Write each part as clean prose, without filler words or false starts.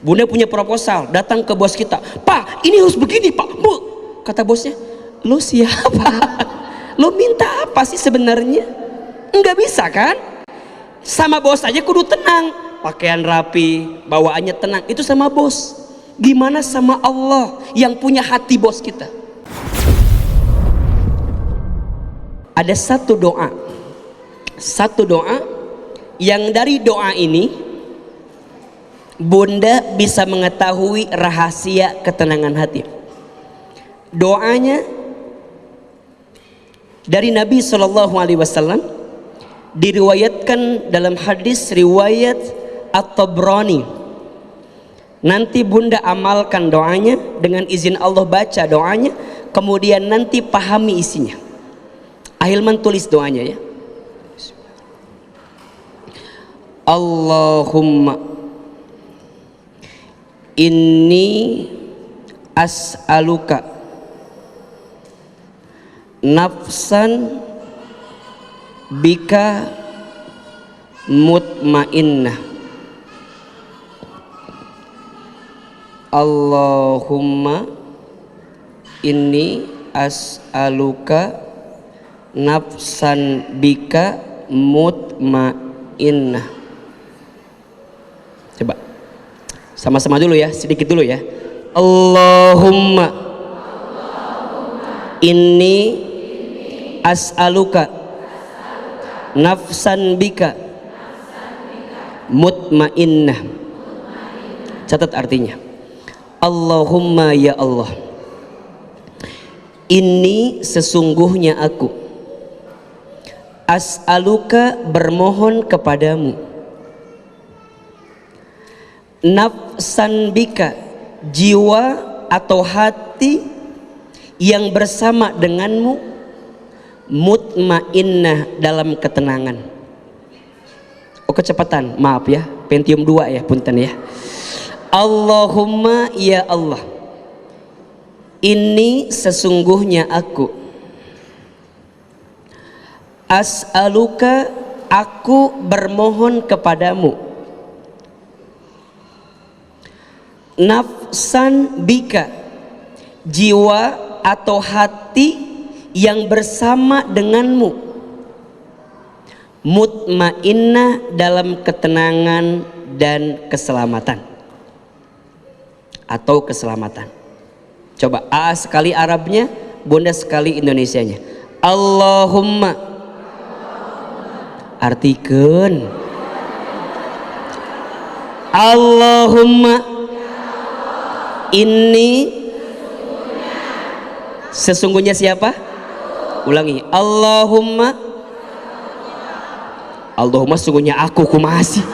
Bunda punya proposal, datang ke bos kita, Pak ini harus begini Pak, Bu. Kata bosnya, lo siapa? Lo minta apa sih sebenarnya? Enggak bisa kan? Sama bos aja kudu tenang, pakaian rapi, bawaannya tenang, itu sama bos. Gimana sama Allah yang punya hati bos kita? Ada satu doa yang dari doa ini Bunda bisa mengetahui rahasia ketenangan hati. Doanya dari Nabi SAW, diriwayatkan dalam hadis riwayat At-Tabrani. Nanti Bunda amalkan doanya, dengan izin Allah baca doanya, kemudian nanti pahami isinya. Ahilman tulis doanya ya. Allahumma inni as'aluka nafsan bika mutmainnah. Allahumma inni as'aluka nafsan bika mutmainnah. Coba sama-sama dulu ya, sedikit dulu ya. Allahumma inni as'aluka nafsan bika mutmainnah. Catat artinya. Allahumma ya Allah, ini sesungguhnya aku as'aluka bermohon kepadamu nafsan bika jiwa atau hati yang bersama denganmu mutmainnah dalam ketenangan. Oh kecepatan, maaf ya, Pentium 2 ya, punten ya. Allahumma ya Allah, ini sesungguhnya aku as'aluka, aku bermohon kepadamu nafsan bika jiwa atau hati yang bersama denganmu mutmainnah dalam ketenangan dan keselamatan atau keselamatan. Coba A sekali Arabnya, Bunda sekali Indonesianya. Allahumma, artikan Allahumma ini sesungguhnya siapa? Ulangi. Allahumma, Allahumma sesungguhnya aku kumasi.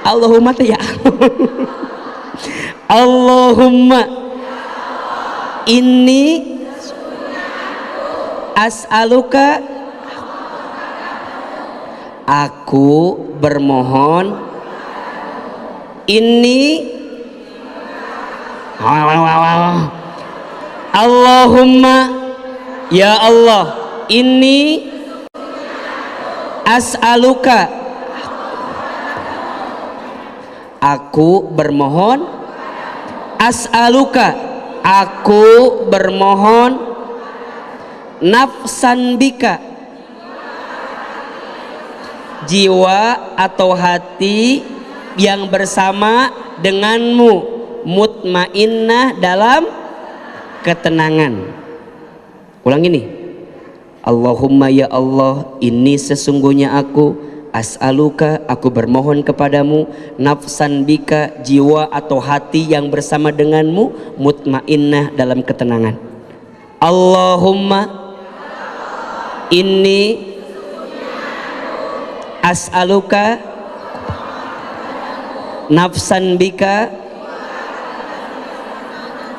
Allahumma ya. Allahumma ini as'aluka, aku bermohon ini Allahumma ya Allah, ini as'aluka, aku bermohon as'aluka, aku bermohon nafsan bika jiwa atau hati yang bersama denganmu mutmainnah dalam ketenangan. Ulang ini. Allahumma ya Allah, ini sesungguhnya aku as'aluka, aku bermohon kepadamu nafsan bika jiwa atau hati yang bersama denganmu mutmainnah dalam ketenangan. Allahumma inni as'aluka nafsan bika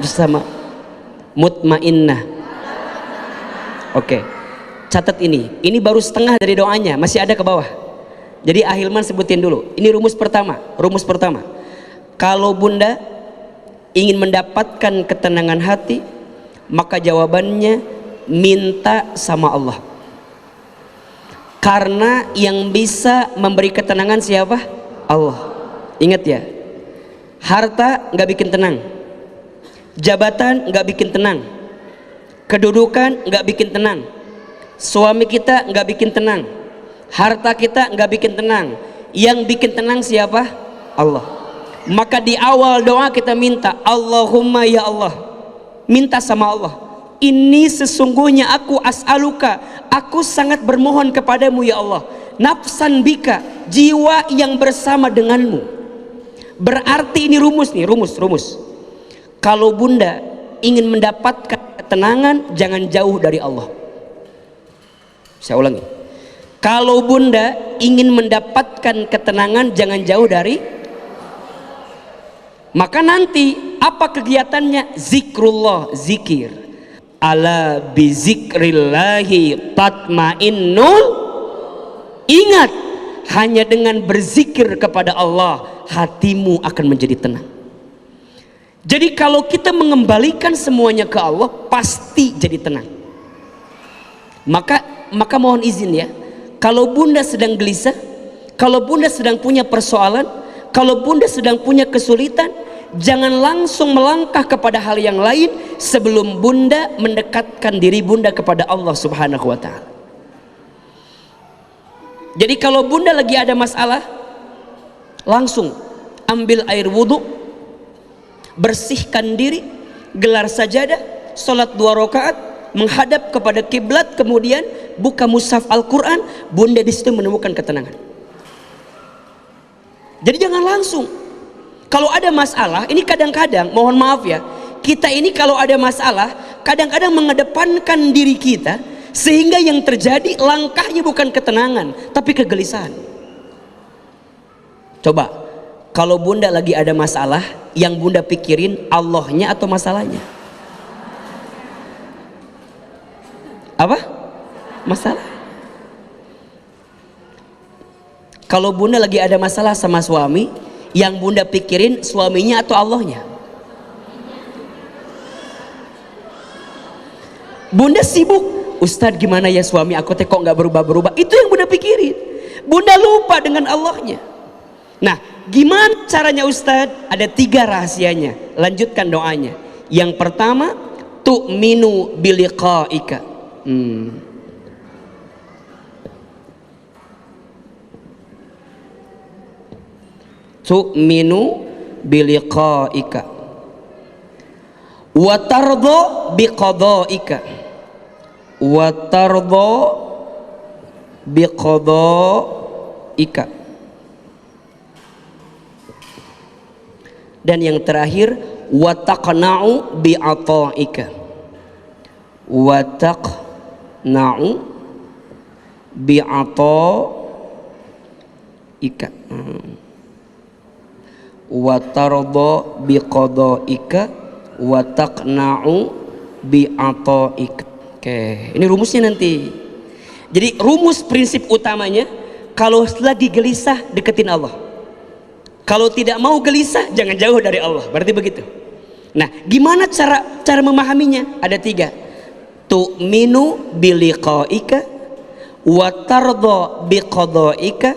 bersama mutmainnah. Oke, catat ini baru setengah dari doanya, masih ada ke bawah. Jadi Ahilman sebutin dulu. Ini rumus pertama. Kalau Bunda ingin mendapatkan ketenangan hati, maka jawabannya minta sama Allah. Karena yang bisa memberi ketenangan siapa? Allah. Ingat ya, Harta nggak bikin tenang, jabatan nggak bikin tenang, kedudukan nggak bikin tenang, suami kita nggak bikin tenang, harta kita nggak bikin tenang. Yang bikin tenang siapa? Allah. Maka di awal doa kita minta, Allahumma ya Allah, minta sama Allah, ini sesungguhnya aku as'aluka, aku sangat bermohon kepadamu ya Allah, nafsan bika, jiwa yang bersama denganmu. Berarti ini rumus nih, rumus. Kalau bunda ingin mendapatkan ketenangan, jangan jauh dari Allah. Saya ulangi, kalau bunda ingin mendapatkan ketenangan, jangan jauh dari. Maka nanti apa kegiatannya? Zikrullah, zikir. Ala bizikrillahi tatmainnul. Ingat, hanya dengan berzikir kepada Allah hatimu akan menjadi tenang. Jadi kalau kita mengembalikan semuanya ke Allah, pasti jadi tenang. Maka mohon izin ya, kalau bunda sedang gelisah, kalau bunda sedang punya persoalan, kalau bunda sedang punya kesulitan, jangan langsung melangkah kepada hal yang lain sebelum bunda mendekatkan diri bunda kepada Allah Subhanahu wa ta'ala. Jadi kalau bunda lagi ada masalah, langsung ambil air wudhu, bersihkan diri, gelar sajadah, sholat 2 rakaat, menghadap kepada kiblat, kemudian buka mushaf Al-Quran. Bunda di situ menemukan ketenangan. Jadi jangan langsung. Kalau ada masalah, ini kadang-kadang, mohon maaf ya, kita ini kalau ada masalah, kadang-kadang mengedepankan diri kita, sehingga yang terjadi langkahnya bukan ketenangan, tapi kegelisahan. Coba, kalau bunda lagi ada masalah, yang bunda pikirin Allahnya atau masalahnya? Apa? Masalah. Kalau bunda lagi ada masalah sama suami, yang bunda pikirin suaminya atau Allahnya? Bunda sibuk, Ustadz gimana ya suami aku teh kok nggak berubah-berubah. Itu yang bunda pikirin. Bunda lupa dengan Allahnya. Nah, gimana caranya Ustadz? Ada 3 rahasianya. Lanjutkan doanya. Yang pertama, tu'minu biliqa'ika. Tu'minu biliqa'ika wa tardha biqada'ika wa tardha biqada'ika. Dan yang terakhir, wa taqna'u bi'ata'ika wa taqna'u bi'ata'ika wa tardha biqada'ika wa taqna'u bi'ata'ika. Oke, ini rumusnya nanti. Jadi rumus prinsip utamanya, kalau lagi gelisah deketin Allah. Kalau tidak mau gelisah jangan jauh dari Allah. Berarti begitu. Nah, gimana cara memahaminya? Ada 3. Tu'minu biliqa'ika wa tardha biqada'ika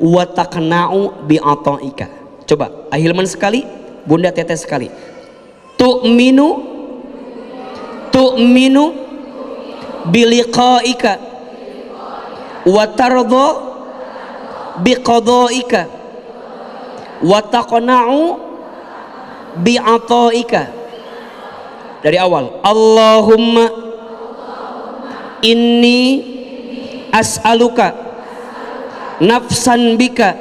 wa taqna'u bi'ata'ika. Coba, ahilman sekali, bunda tetes sekali. Tu'minu biliqa'ika wa tardha biqada'ika wa taqna'u bi'ata'ika. Dari awal, Allahumma inni as'aluka nafsan bika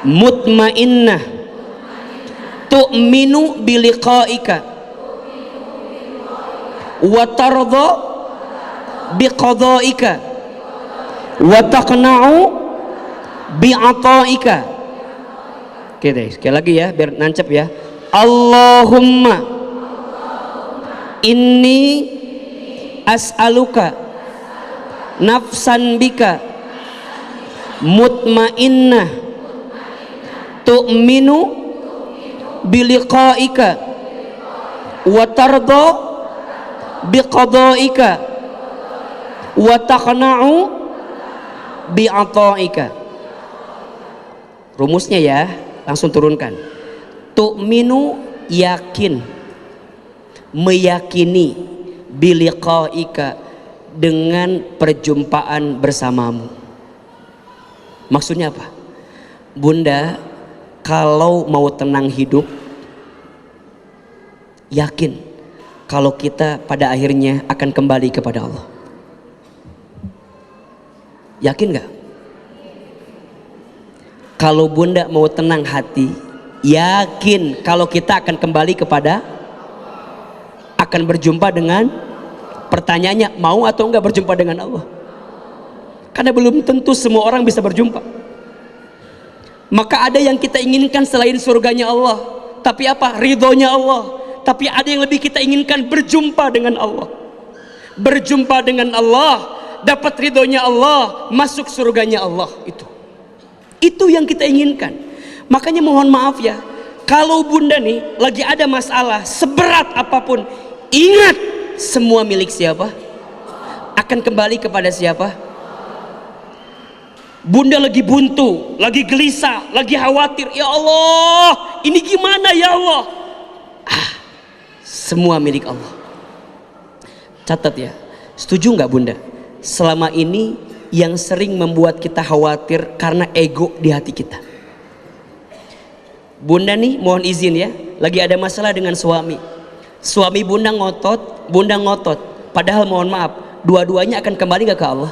mutmainnah tu'minu biliqa'ika wa tardha biqada'ika wa taqna'u bi'ata'ika. Oke deh, sekali lagi ya biar nancep ya. Allahumma inni as'aluka nafsan bika mutmainnah tu'minu biliqa'ika wa tardha biqada'ika wa taqna'u bi'ata'ika. Rumusnya ya, langsung turunkan. tu'minu yakin, meyakini, biliqaika, dengan perjumpaan bersamamu. Maksudnya apa? Bunda, kalau mau tenang hidup, yakin kalau kita pada akhirnya akan kembali kepada Allah. Yakin gak? Kalau bunda mau tenang hati, yakin kalau kita akan kembali kepada, akan berjumpa dengan, pertanyaannya mau atau enggak berjumpa dengan Allah? Karena belum tentu semua orang bisa berjumpa. Maka ada yang kita inginkan selain surganya Allah, tapi apa? Ridhonya Allah. Tapi ada yang lebih kita inginkan, berjumpa dengan Allah. Berjumpa dengan Allah, dapat ridhonya Allah, masuk surganya Allah. Itu yang kita inginkan. Makanya mohon maaf ya, kalau bunda nih lagi ada masalah seberat apapun, ingat semua milik siapa? Akan kembali kepada siapa? Bunda lagi buntu, lagi gelisah, lagi khawatir, ya Allah ini gimana ya Allah? Semua milik Allah. Catat ya, setuju nggak bunda? Selama ini yang sering membuat kita khawatir karena ego di hati kita. Bunda nih mohon izin ya, lagi ada masalah dengan suami. Suami bunda ngotot, bunda ngotot. Padahal mohon maaf, dua-duanya akan kembali gak ke Allah?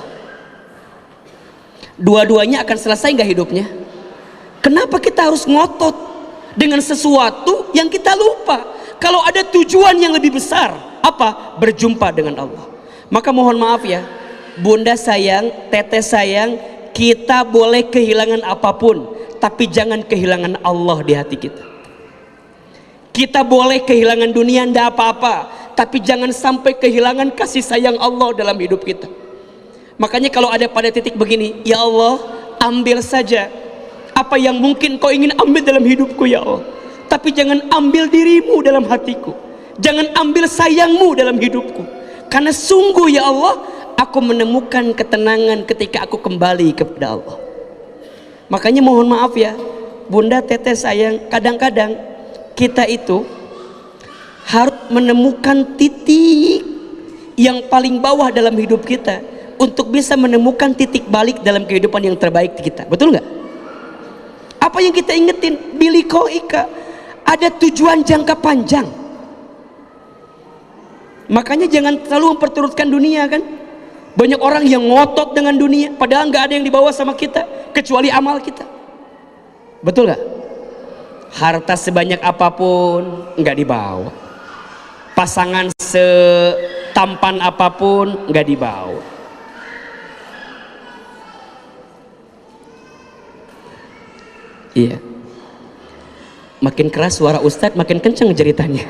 Dua-duanya akan selesai gak hidupnya? Kenapa kita harus ngotot dengan sesuatu yang kita lupa? Kalau ada tujuan yang lebih besar, apa? Berjumpa dengan Allah. Maka mohon maaf ya, bunda sayang, teteh sayang, kita boleh kehilangan apapun, tapi jangan kehilangan Allah di hati kita. Kita boleh kehilangan dunia, ndak apa-apa, tapi jangan sampai kehilangan kasih sayang Allah dalam hidup kita. Makanya kalau ada pada titik begini, ya Allah, ambil saja apa yang mungkin kau ingin ambil dalam hidupku ya Allah, tapi jangan ambil dirimu dalam hatiku, jangan ambil sayangmu dalam hidupku. Karena sungguh ya Allah, aku menemukan ketenangan ketika aku kembali kepada Allah. Makanya mohon maaf ya, bunda, teteh sayang, kadang-kadang kita itu harus menemukan titik yang paling bawah dalam hidup kita untuk bisa menemukan titik balik dalam kehidupan yang terbaik kita. Betul nggak? Apa yang kita ingetin? Biliqaika, ada tujuan jangka panjang. Makanya jangan selalu memperturutkan dunia kan. Banyak orang yang ngotot dengan dunia, padahal nggak ada yang dibawa sama kita kecuali amal kita. Betul nggak? Harta sebanyak apapun nggak dibawa, pasangan setampan apapun nggak dibawa. Iya, makin keras suara Ustadz makin kencang ceritanya.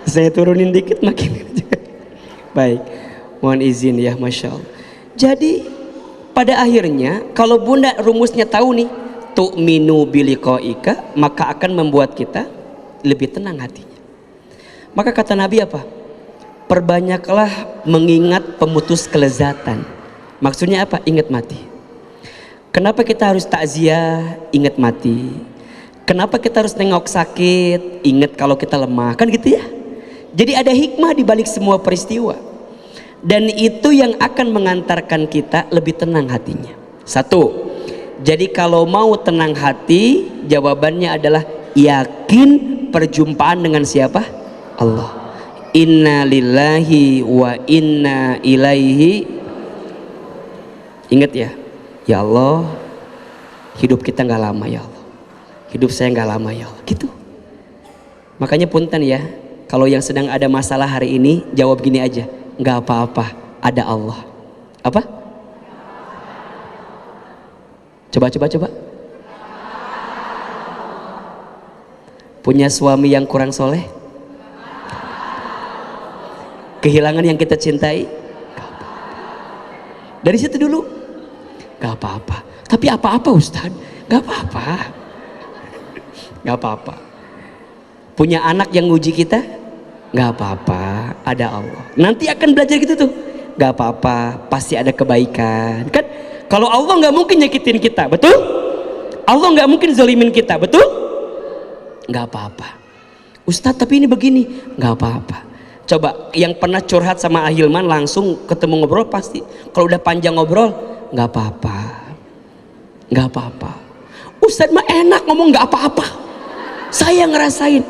Saya turunin dikit makin kencang. Baik, mohon izin ya, Masya Allah. Jadi pada akhirnya kalau bunda rumusnya tahu nih, tu'minu biliqaika, maka akan membuat kita lebih tenang hatinya. Maka kata Nabi apa? Perbanyaklah mengingat pemutus kelezatan. Maksudnya apa? Ingat mati. Kenapa kita harus takziah? Ingat mati. Kenapa kita harus nengok sakit? Ingat kalau kita lemah, kan gitu ya. Jadi ada hikmah di balik semua peristiwa. Dan itu yang akan mengantarkan kita lebih tenang hatinya. Satu, jadi kalau mau tenang hati, jawabannya adalah yakin perjumpaan dengan siapa? Allah. Inna lillahi wa inna ilaihi. Ingat ya, ya Allah, hidup kita nggak lama ya Allah, hidup saya nggak lama ya Allah, gitu. Makanya punten ya, kalau yang sedang ada masalah hari ini, jawab gini aja, nggak apa-apa, ada Allah. Apa? Coba. Punya suami yang kurang soleh, kehilangan yang kita cintai, dari situ dulu, gak apa-apa. Tapi apa-apa Ustadz? Gak apa-apa, gak apa-apa. Punya anak yang nguji kita, gak apa-apa, ada Allah. Nanti akan belajar gitu tuh, gak apa-apa, pasti ada kebaikan. Kan kalau Allah gak mungkin nyakitin kita, betul? Allah gak mungkin zalimin kita, betul? nggak apa-apa. Ustadz tapi ini begini, nggak apa-apa. Coba yang pernah curhat sama Ahilman langsung ketemu ngobrol pasti. Kalau udah panjang ngobrol, nggak apa-apa, nggak apa-apa. Ustadz mah enak ngomong nggak apa-apa. Saya ngerasain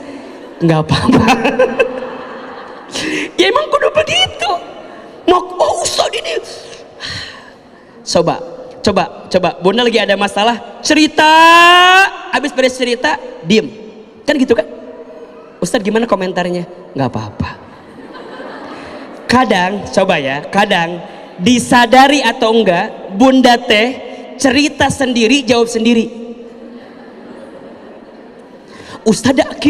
nggak apa-apa. Ya emang kudu begitu. Mau oh Ustadz ini. Coba. Bunda lagi ada masalah, cerita. Habis beres cerita, diem. Kan gitu kan? Ustadz gimana komentarnya? Nggak apa-apa. Kadang, coba ya, kadang disadari atau enggak, bunda teh cerita sendiri, jawab sendiri. Ustadz,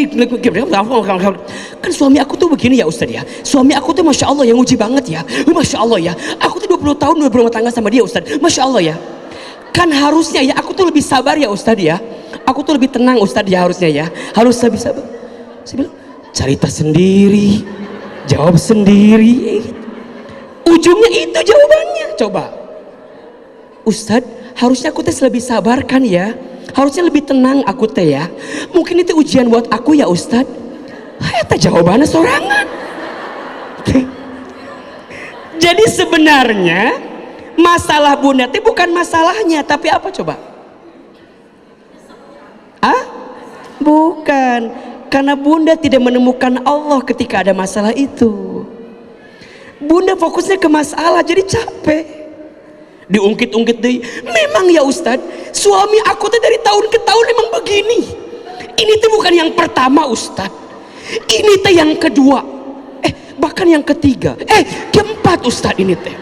kan suami aku tuh begini ya Ustadz ya. Suami aku tuh Masya Allah yang uji banget ya. Masya Allah ya. Aku tuh 20 tahun udah berumah tangga sama dia Ustadz. Masya Allah ya. Kan harusnya ya aku tuh lebih sabar ya Ustadz ya. Aku tuh lebih tenang Ustadz ya harusnya ya. Harus lebih sabar. Saya bilang, cerita sendiri, jawab sendiri. Ujungnya itu jawabannya. Coba. Ustadz, harusnya aku tuh lebih sabar kan ya. Harusnya lebih tenang aku teh ya. Mungkin itu ujian buat aku ya Ustadz. Eta jawabannya sorangan. Jadi sebenarnya masalah bunda teh bukan masalahnya, tapi apa coba? Bukan. Karena bunda tidak menemukan Allah ketika ada masalah itu. Bunda fokusnya ke masalah, jadi capek. Diungkit-ungkit deh. Memang ya Ustadz, suami aku tuh dari tahun ke tahun emang begini. Ini tuh bukan yang pertama Ustadz. Ini tuh yang kedua. Bahkan yang ketiga. Keempat Ustadz ini teh.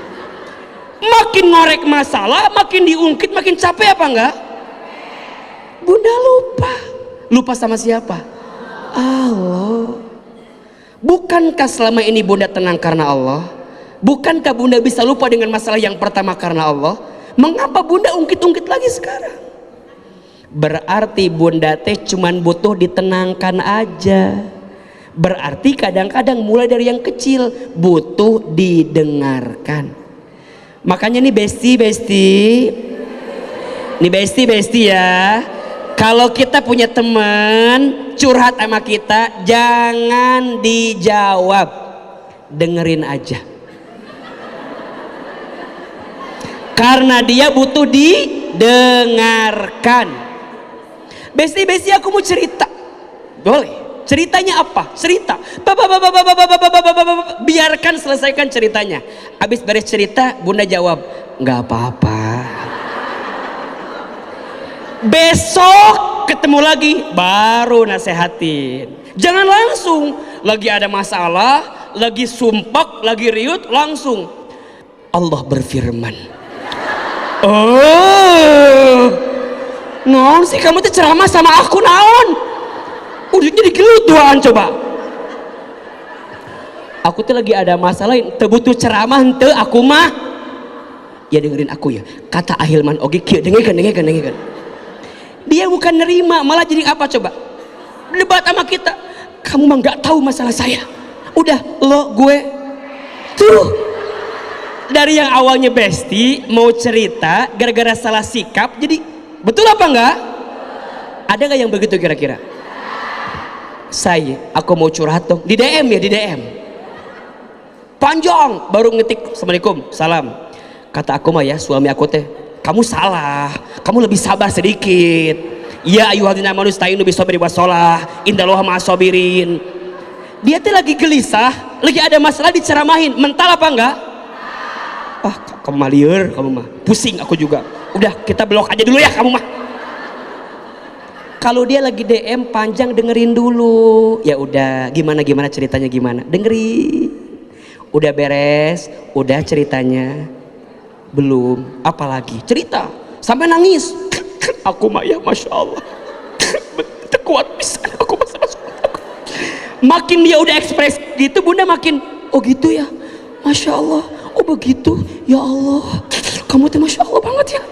Makin ngorek masalah, makin diungkit, makin capek apa enggak? Bunda lupa. Lupa sama siapa? Allah. Bukankah selama ini bunda tenang karena Allah? Bukankah bunda bisa lupa dengan masalah yang pertama karena Allah? Mengapa bunda ungkit-ungkit lagi sekarang? Berarti bunda teh cuman butuh ditenangkan aja. Berarti kadang-kadang mulai dari yang kecil butuh didengarkan. Makanya nih besti ya. Kalau kita punya teman curhat sama kita, jangan dijawab, dengerin aja. Karena dia butuh didengarkan. Besti aku mau cerita. Boleh. Ceritanya apa? Cerita. Biarkan selesaikan ceritanya. Habis beres cerita, bunda jawab, nggak apa-apa. Besok ketemu lagi, baru nasehatin. Jangan langsung. Lagi ada masalah, lagi sumpek, lagi riut, langsung. Allah berfirman. Naon sih kamu tuh ceramah sama aku naon? Udah jadi gelut doaan coba. Aku tuh lagi ada masalah, teu butuh ceramah henteu aku mah. Ya dengerin aku ya. Kata Ahilman oge kieu dengerin. Dia bukan nerima, malah jadi apa coba? Debat sama kita. Kamu mah nggak tahu masalah saya. Udah lo gue tuh. Dari yang awalnya besti mau cerita gara-gara salah sikap jadi betul apa enggak? Ada nggak yang begitu kira-kira? Aku mau curhat dong di DM ya, di DM panjang baru ngetik assalamualaikum salam. Kata aku mah ya suami aku teh, kamu salah, kamu lebih sabar sedikit. Ya ayyuhalladzina amanu ista'inu bis-sabri was-shalah innallaha ma'as-sabirin. Dia teh lagi gelisah, lagi ada masalah diceramahin, mental apa enggak? Kamu mah lieur, kamu mah pusing aku juga. Udah kita blok aja dulu ya kamu mah. Kalau dia lagi DM panjang dengerin dulu. Ya udah, gimana ceritanya gimana? Dengerin. Udah beres, udah ceritanya. Belum, apalagi cerita sampai nangis. Aku mah ya Masya Allah. Kuat bisa aku masa masuk. Makin dia udah ekspres gitu, bunda makin oh gitu ya. Masya Allah. Oh begitu. Ya Allah. Kamu tuh Masya Allah banget ya.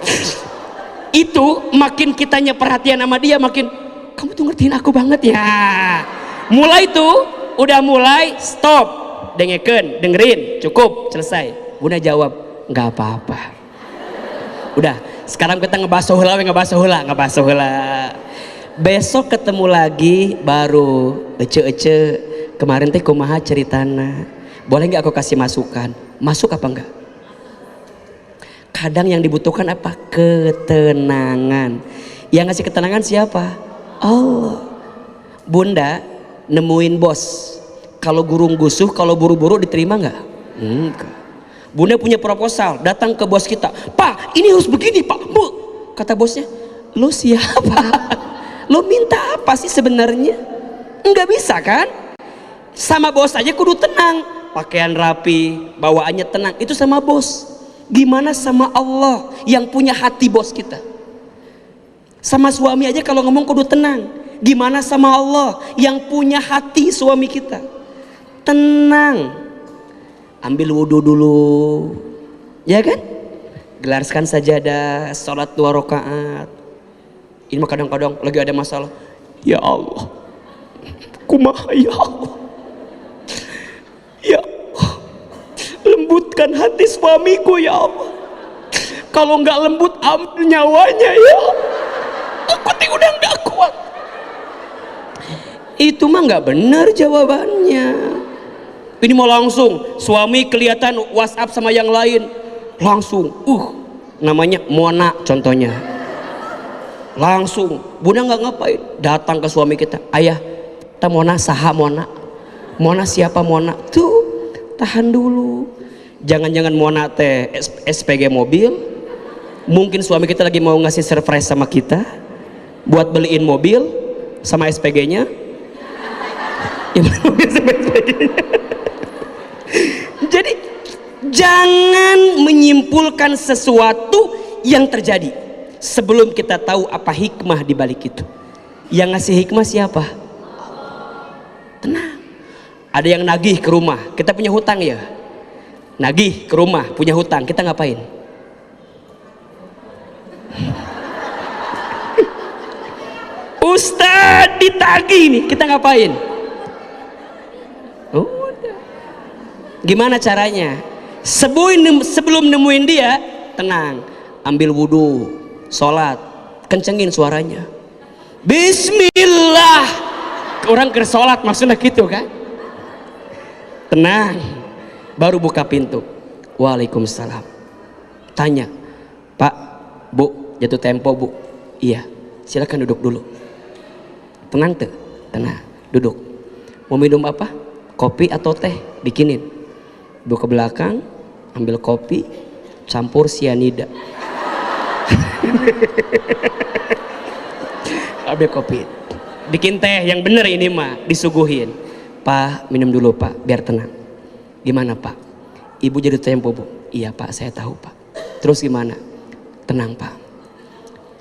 Itu makin kitanya perhatian sama dia, makin kamu tuh ngertiin aku banget ya. Mulai tuh udah mulai stop, dengerin, cukup, selesai. Bunda jawab nggak apa-apa. Udah, sekarang kita ngebahas heula. Besok ketemu lagi baru ece kemarin teh kumaha ceritana, boleh nggak aku kasih masukan? Masuk apa enggak? Kadang yang dibutuhkan apa? Ketenangan. Yang ngasih ketenangan siapa? Allah. Bunda nemuin bos, kalau gurung gusuh, kalau buru-buru diterima nggak? Enggak. Bunda punya proposal, datang ke bos kita, Pak ini harus begini Pak, Bu. Kata bosnya, lo siapa? Lo minta apa sih sebenarnya? Enggak bisa kan? Sama bos aja kudu tenang, pakaian rapi, bawaannya tenang, itu sama bos. Gimana sama Allah yang punya hati bos kita? Sama suami aja kalau ngomong kudu tenang. Gimana sama Allah yang punya hati suami kita? Tenang. Ambil wudhu dulu, ya kan? Gelarkan sajadah, sholat 2 rakaat. Ini mah kadang-kadang lagi ada masalah, ya Allah, kumaha ya Allah, ya Allah, lembutkan hati suamiku ya Allah. Kalau nggak lembut ambil nyawanya ya. Aku tuh udah nggak kuat. Itu mah nggak benar jawabannya. Ini mau langsung suami kelihatan WhatsApp sama yang lain, langsung namanya Mona contohnya. Langsung Bunda nggak ngapain, datang ke suami kita, ayah kita Mona saha Mona, Mona siapa Mona tuh, tahan dulu, jangan-jangan Mona teh SPG mobil. Mungkin suami kita lagi mau ngasih surprise sama kita buat beliin mobil sama SPG-nya. Jadi jangan menyimpulkan sesuatu yang terjadi sebelum kita tahu apa hikmah di balik itu. Yang ngasih hikmah siapa? Tenang. Ada yang nagih ke rumah, kita punya hutang ya. Nagih ke rumah, punya hutang, kita ngapain? Ustadz ditagih nih, kita ngapain? Udah. Gimana caranya? Sebelum nemuin dia, tenang, ambil wudhu, sholat, kencengin suaranya, Bismillah. Orang ke sholat maksudnya gitu kan? Tenang, baru buka pintu. Waalaikumsalam. Tanya, Pak, Bu, jatuh tempo Bu? Iya, silakan duduk dulu. Tenang tuh, tenang, duduk. Mau minum apa? Kopi atau teh? Bikinin. Ibu ke belakang, ambil kopi, campur sianida. Ambil kopi, bikin teh yang bener ini mah, disuguhin. Pak, minum dulu Pak, biar tenang. Gimana Pak? Ibu jadi tempo Bu? Iya Pak, saya tahu Pak. Terus gimana? Tenang Pak.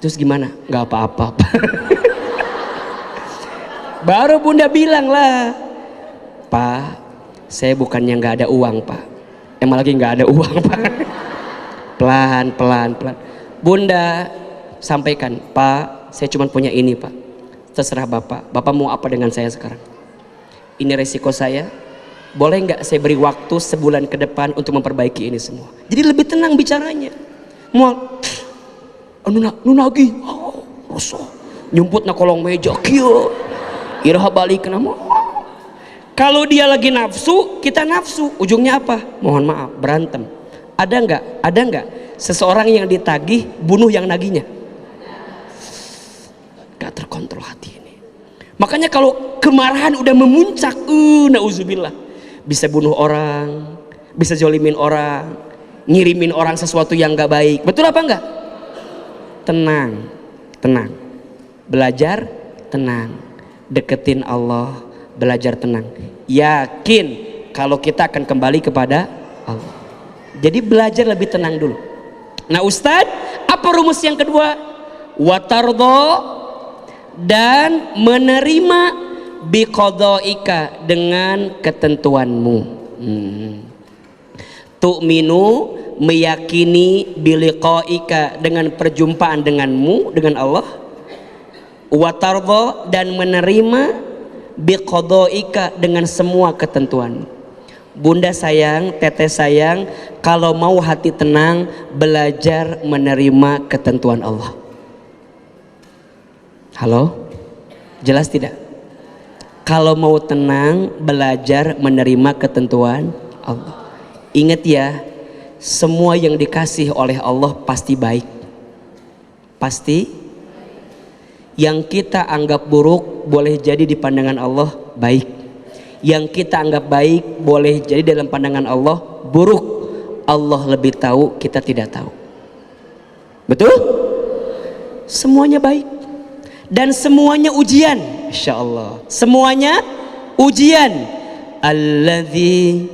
Terus gimana? Gak apa-apa Pak. Baru Bunda bilang lah, Pak, saya bukannya nggak ada uang Pak, emang lagi nggak ada uang Pak. Pelan. Bunda sampaikan, Pak, saya cuma punya ini Pak, terserah Bapak mau apa dengan saya sekarang? Ini resiko saya, boleh nggak saya beri waktu sebulan ke depan untuk memperbaiki ini semua? Jadi lebih tenang bicaranya. Mau nunagi, nyumput na kolong meja kio. Iraha balik nama. Kalau dia lagi nafsu, kita nafsu, ujungnya apa? Mohon maaf, berantem. Ada nggak seseorang yang ditagih bunuh yang nagihnya? Gak terkontrol hati ini. Makanya kalau kemarahan udah memuncak, nauzubillah, bisa bunuh orang, bisa jolimin orang, ngirimin orang sesuatu yang nggak baik. Betul apa enggak? Tenang, belajar tenang. Deketin Allah, belajar tenang, yakin kalau kita akan kembali kepada Allah. Jadi belajar lebih tenang dulu. Nah Ustadz, apa rumus yang kedua? Watardho, dan menerima biqadhaika, dengan ketentuanmu. Tu'minu, meyakini, biliqaika, dengan perjumpaan denganmu, dengan Allah. Watardho, dan menerima biqadhaika, dengan semua ketentuan. Bunda sayang, teteh sayang, kalau mau hati tenang, belajar menerima ketentuan Allah. Halo? Jelas tidak? Kalau mau tenang, belajar menerima ketentuan Allah. Ingat ya, semua yang dikasih oleh Allah pasti baik. Pasti. Yang kita anggap buruk boleh jadi di pandangan Allah baik. Yang kita anggap baik boleh jadi dalam pandangan Allah buruk. Allah lebih tahu, kita tidak tahu. Betul? Semuanya baik. Dan semuanya ujian. Insya Allah. Semuanya ujian. Alladzi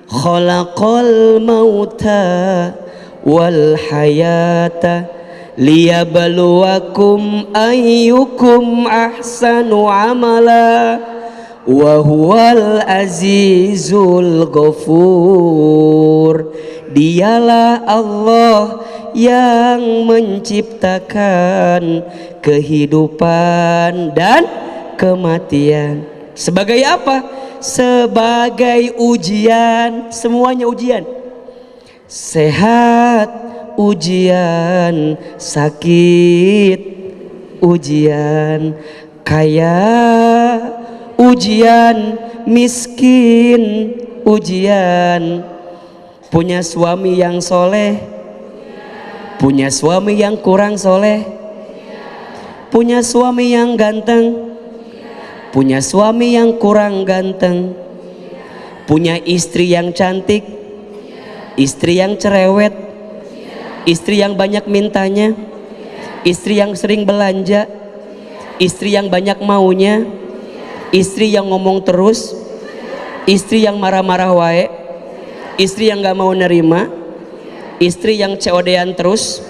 khalaqal mauta wal hayata liyabluwakum ayyukum ahsanu amala wa huwal azizul ghafur. Dialah Allah yang menciptakan kehidupan dan kematian. Sebagai apa? Sebagai ujian. Semuanya ujian. Sehat ujian, sakit ujian, kaya ujian, miskin ujian, punya suami yang soleh, punya suami yang kurang soleh, punya suami yang ganteng, punya suami yang kurang ganteng, punya istri yang cantik, istri yang cerewet, istri yang banyak mintanya, istri yang sering belanja, istri yang banyak maunya, istri yang ngomong terus, istri yang marah-marah wae, istri yang gak mau nerima, istri yang COD-an terus,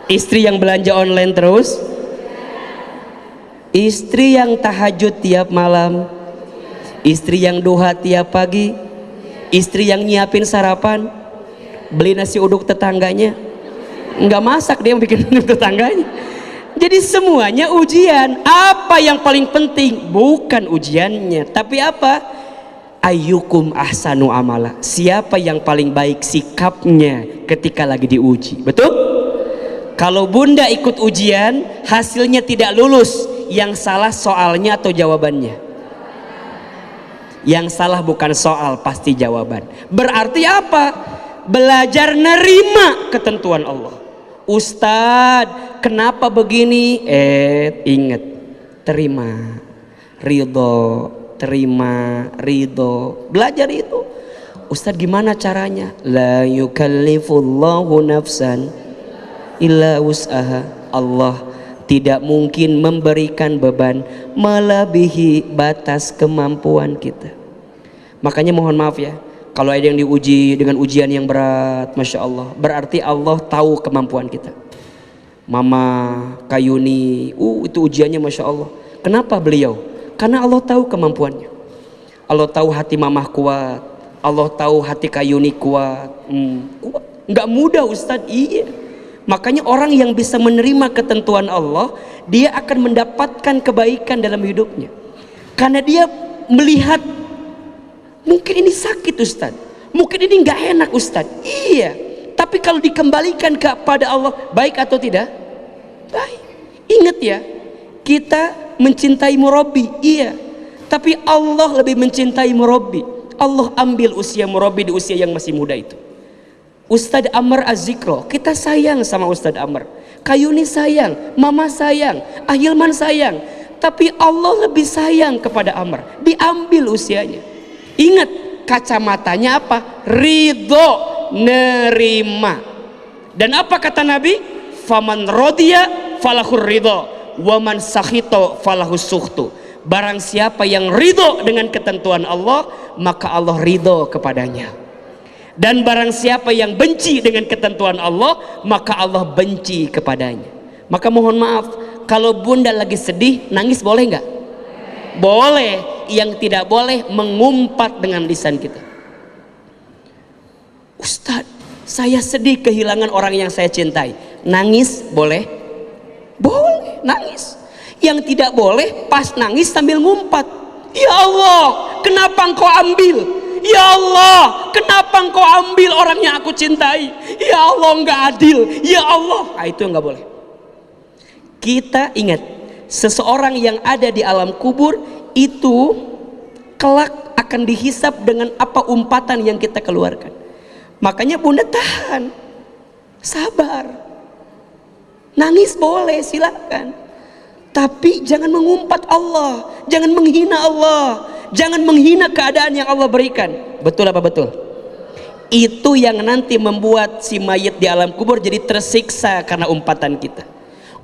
istri yang belanja online terus, istri yang tahajud tiap malam, istri yang duha tiap pagi, istri yang nyiapin sarapan, beli nasi uduk tetangganya, nggak masak dia yang bikin uduk tetangganya. Jadi semuanya ujian. Apa yang paling penting? Bukan ujiannya, tapi apa? Ayyukum ahsanu amala. Siapa yang paling baik sikapnya ketika lagi diuji. Betul? Kalau bunda ikut ujian, hasilnya tidak lulus, yang salah soalnya atau jawabannya? Yang salah bukan soal, pasti jawaban. Berarti apa? Belajar nerima ketentuan Allah. Ustadz, kenapa begini? Ingat, terima, ridho, terima, ridho. Belajar itu. Ustadz, gimana caranya? La yukallifullahu nafsan illa wus'aha. Allah tidak mungkin memberikan beban melebihi batas kemampuan kita. Makanya mohon maaf ya, kalau ada yang diuji dengan ujian yang berat, Masya Allah, berarti Allah tahu kemampuan kita. Mama Kayuni, itu ujiannya Masya Allah. Kenapa beliau? Karena Allah tahu kemampuannya. Allah tahu hati mamah kuat, Allah tahu hati Kayuni kuat. Kuat. Nggak mudah Ustadz, iya. Makanya orang yang bisa menerima ketentuan Allah, dia akan mendapatkan kebaikan dalam hidupnya. Karena dia melihat, mungkin ini sakit Ustaz, mungkin ini nggak enak Ustaz. Iya, tapi kalau dikembalikan kepada Allah, baik atau tidak? Baik. Ingat ya, kita mencintai murabi, iya. Tapi Allah lebih mencintai murabi. Allah ambil usia murabi di usia yang masih muda itu. Ustadz Amr Az-Zikro, kita sayang sama Ustadz Amr. Kayuni sayang, Mama sayang, Ahilman sayang. Tapi Allah lebih sayang kepada Amr. Diambil usianya. Ingat, kacamatanya apa? Ridho, nerima. Dan apa kata Nabi? Faman rodiya falahur ridho, waman sakhito falahus sukhtu. Barang siapa yang ridho dengan ketentuan Allah, maka Allah ridho kepadanya. Dan barang siapa yang benci dengan ketentuan Allah, maka Allah benci kepadanya. Maka mohon maaf, kalau bunda lagi sedih, nangis boleh nggak? Boleh. Yang tidak boleh mengumpat dengan lisan kita. Ustadz, saya sedih kehilangan orang yang saya cintai. Nangis boleh? Boleh, nangis. Yang tidak boleh pas nangis sambil ngumpat. Ya Allah, kenapa engkau ambil? Ya Allah, kenapa engkau ambil orang yang aku cintai? Ya Allah, enggak adil. Ya Allah, itu enggak boleh. Kita ingat, seseorang yang ada di alam kubur itu kelak akan dihisap dengan apa umpatan yang kita keluarkan. Makanya bunda tahan, sabar, nangis boleh silakan, tapi jangan mengumpat Allah, jangan menghina Allah, jangan menghina keadaan yang Allah berikan. Betul apa betul? Itu yang nanti membuat si mayit di alam kubur jadi tersiksa karena umpatan kita.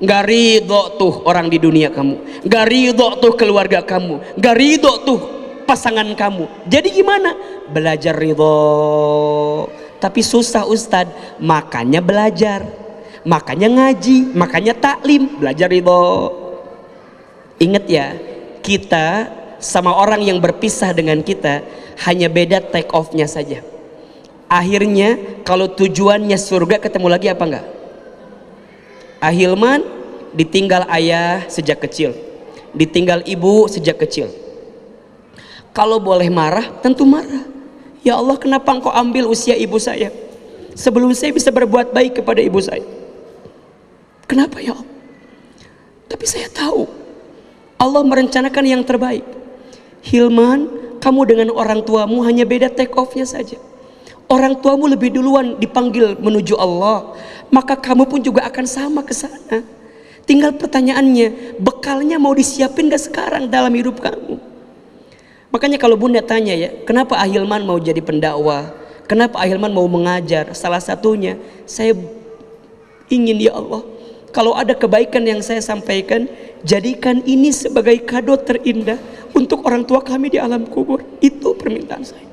Gak ridho tuh orang di dunia kamu, gak ridho tuh keluarga kamu, gak ridho tuh pasangan kamu. Jadi gimana? Belajar ridho. Tapi susah Ustadz, makanya belajar, makanya ngaji, makanya taklim, belajar ridho. Ingat ya, kita sama orang yang berpisah dengan kita hanya beda take off-nya saja. Akhirnya kalau tujuannya surga ketemu lagi apa enggak? Ahilman ditinggal ayah sejak kecil, ditinggal ibu sejak kecil. Kalau boleh marah, tentu marah. Ya Allah, kenapa engkau ambil usia ibu saya sebelum saya bisa berbuat baik kepada ibu saya? Kenapa ya Allah? Tapi saya tahu Allah merencanakan yang terbaik. Hilman, kamu dengan orang tuamu hanya beda take off-nya saja. Orang tuamu lebih duluan dipanggil menuju Allah, maka kamu pun juga akan sama ke sana. Tinggal pertanyaannya, bekalnya mau disiapin gak sekarang dalam hidup kamu? Makanya kalau bunda tanya ya, kenapa Ahilman mau jadi pendakwah? Kenapa Ahilman mau mengajar? Salah satunya, saya ingin ya Allah, kalau ada kebaikan yang saya sampaikan, jadikan ini sebagai kado terindah untuk orang tua kami di alam kubur. Itu permintaan saya.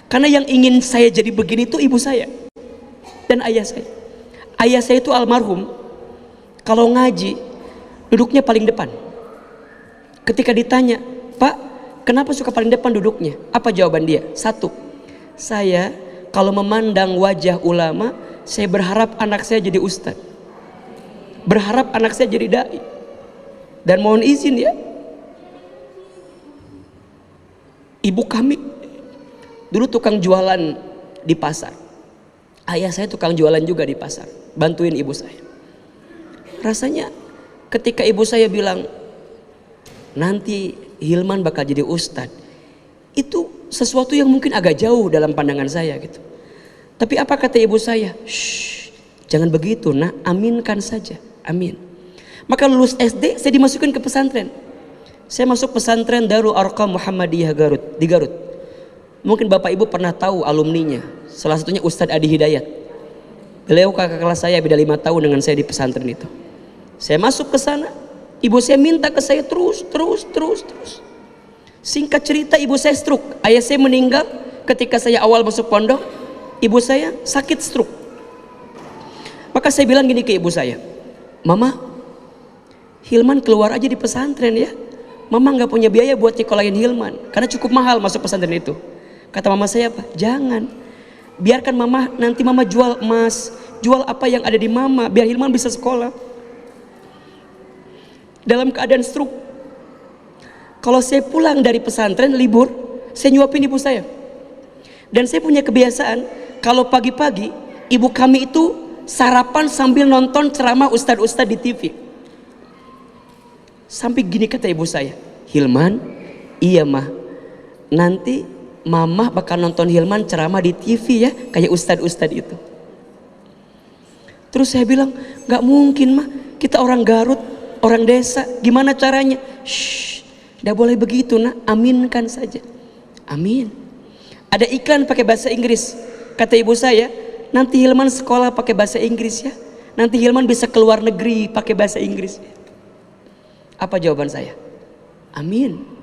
Karena yang ingin saya jadi begini itu ibu saya dan ayah saya. Ayah saya itu almarhum, kalau ngaji duduknya paling depan. Ketika ditanya, Pak, kenapa suka paling depan duduknya? Apa jawaban dia? Satu, saya kalau memandang wajah ulama, saya berharap anak saya jadi ustadz, berharap anak saya jadi dai. Dan mohon izin ya, ibu kami dulu tukang jualan di pasar, ayah saya tukang jualan juga di pasar, bantuin ibu saya. Rasanya ketika ibu saya bilang nanti Hilman bakal jadi ustadz, itu sesuatu yang mungkin agak jauh dalam pandangan saya gitu. Tapi apa kata ibu saya? Shh, jangan begitu nak, aminkan saja, amin. Maka lulus SD saya dimasukin ke pesantren. Saya masuk pesantren Darul Arqam Muhammadiyah Garut, di Garut. Mungkin bapak ibu pernah tahu alumninya, salah satunya Ustadz Adi Hidayat. Beliau kakak kelas saya, beda 5 tahun dengan saya di pesantren itu. Saya masuk ke sana, ibu saya minta ke saya terus. Singkat cerita, ibu saya stroke. Ayah saya meninggal ketika saya awal masuk pondok. Ibu saya sakit stroke. Maka saya bilang gini ke ibu saya, Mama, Hilman keluar aja di pesantren ya. Mama nggak punya biaya buat nyekolahin Hilman karena cukup mahal masuk pesantren itu. Kata mama saya apa? Jangan, biarkan mama, nanti mama jual emas, jual apa yang ada di mama, biar Hilman bisa sekolah. Dalam keadaan stroke, kalau saya pulang dari pesantren libur, saya nyuapin ibu saya. Dan saya punya kebiasaan, kalau pagi-pagi ibu kami itu sarapan sambil nonton ceramah ustadz-ustadz di TV. Sampai gini kata ibu saya, Hilman, iya mah, nanti mama bakal nonton Hilman ceramah di TV ya, kayak ustadz-ustadz itu. Terus saya bilang, gak mungkin mah, kita orang Garut, orang desa, gimana caranya? Shh, gak boleh begitu nak, aminkan saja. Amin. Ada iklan pakai bahasa Inggris, kata ibu saya, nanti Hilman sekolah pakai bahasa Inggris ya, nanti Hilman bisa keluar negeri pakai bahasa Inggris. Apa jawaban saya? Amin.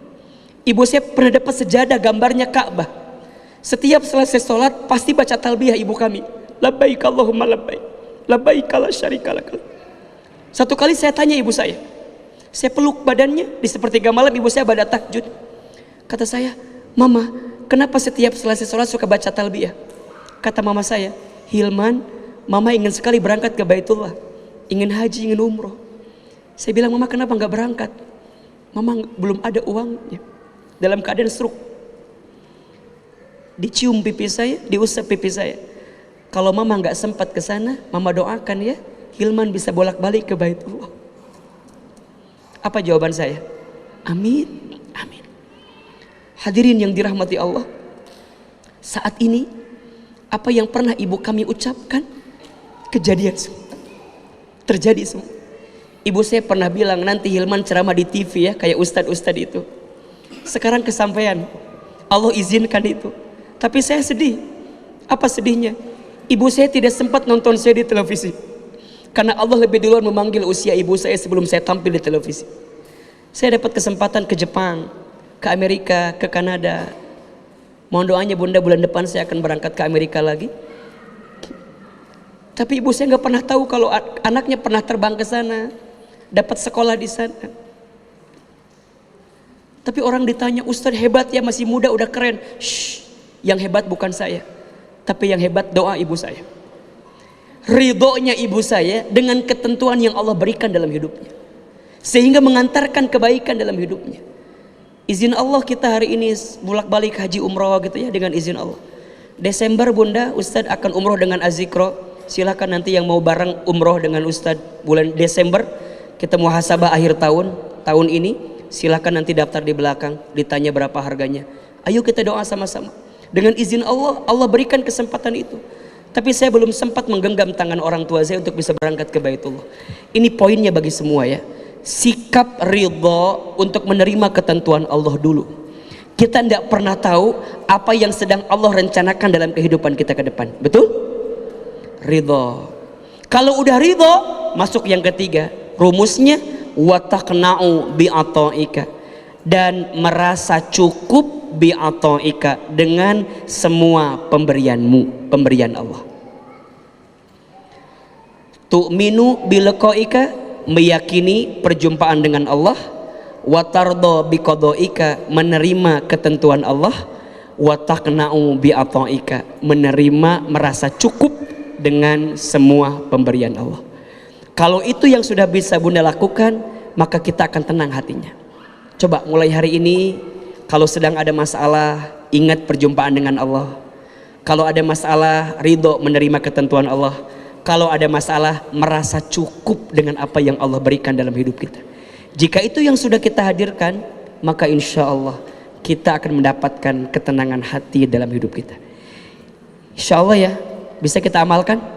Ibu saya pernah dapat sejadah gambarnya Ka'bah. Setiap selesai sholat pasti baca talbiyah ibu kami, labbaik Allahumma labbaik, labbaik la syarika lak. Satu kali saya tanya ibu saya peluk badannya, di sepertiga malam ibu saya pada tahajud. Kata saya, Mama, kenapa setiap selesai sholat suka baca talbiyah? Kata mama saya, Hilman, mama ingin sekali berangkat ke Baitullah, ingin haji, ingin umroh. Saya bilang, Mama kenapa nggak berangkat? Mama belum ada uangnya. Dalam keadaan stroke, dicium pipi saya, diusap pipi saya. Kalau mama nggak sempat ke sana, mama doakan ya, Hilman bisa bolak-balik ke Baitullah. Apa jawaban saya? Amin, amin. Hadirin yang dirahmati Allah, saat ini apa yang pernah ibu kami ucapkan kejadian semua. Terjadi semua. Ibu saya pernah bilang nanti Hilman ceramah di TV ya, kayak ustadz-ustadz itu. Sekarang kesampaian, Allah izinkan itu. Tapi saya sedih. Apa sedihnya? Ibu saya tidak sempat nonton saya di televisi, karena Allah lebih duluan memanggil usia ibu saya sebelum saya tampil di televisi. Saya dapat kesempatan ke Jepang, ke Amerika, ke Kanada. Mohon doanya bunda, bulan depan saya akan berangkat ke Amerika lagi. Tapi ibu saya nggak pernah tahu kalau anaknya pernah terbang ke sana, dapat sekolah di sana. Tapi orang ditanya, Ustadz hebat ya, masih muda udah keren. Shh, yang hebat bukan saya, tapi yang hebat doa ibu saya. Ridhonya ibu saya dengan ketentuan yang Allah berikan dalam hidupnya, sehingga mengantarkan kebaikan dalam hidupnya. Izin Allah kita hari ini bolak-balik haji umroh gitu ya, dengan izin Allah. Desember bunda, Ustadz akan umroh dengan Azikro. Silakan nanti yang mau bareng umroh dengan Ustadz bulan Desember. Kita muhasabah akhir tahun ini. Silakan nanti daftar di belakang, ditanya berapa harganya. Ayo kita doa sama-sama. Dengan izin Allah, Allah berikan kesempatan itu. Tapi saya belum sempat menggenggam tangan orang tua saya untuk bisa berangkat ke Baitullah. Ini poinnya bagi semua ya. Sikap ridho untuk menerima ketentuan Allah dulu. Kita tidak pernah tahu apa yang sedang Allah rencanakan dalam kehidupan kita ke depan. Betul? Ridho. Kalau udah ridho, masuk yang ketiga. Rumusnya wataqna'u bi'ata'ika, dan merasa cukup bi'ata'ika dengan semua pemberianmu, pemberian Allah. Tu'minu biliqa'ika, meyakini perjumpaan dengan Allah. Watardo biqada'ika, menerima ketentuan Allah. Wataqna'u bi'ata'ika, menerima, merasa cukup dengan semua pemberian Allah. Kalau itu yang sudah bisa bunda lakukan, maka kita akan tenang hatinya. Coba mulai hari ini, kalau sedang ada masalah, ingat perjumpaan dengan Allah. Kalau ada masalah, ridho menerima ketentuan Allah. Kalau ada masalah, merasa cukup dengan apa yang Allah berikan dalam hidup kita. Jika itu yang sudah kita hadirkan, maka insya Allah kita akan mendapatkan ketenangan hati dalam hidup kita. Insya Allah ya, bisa kita amalkan.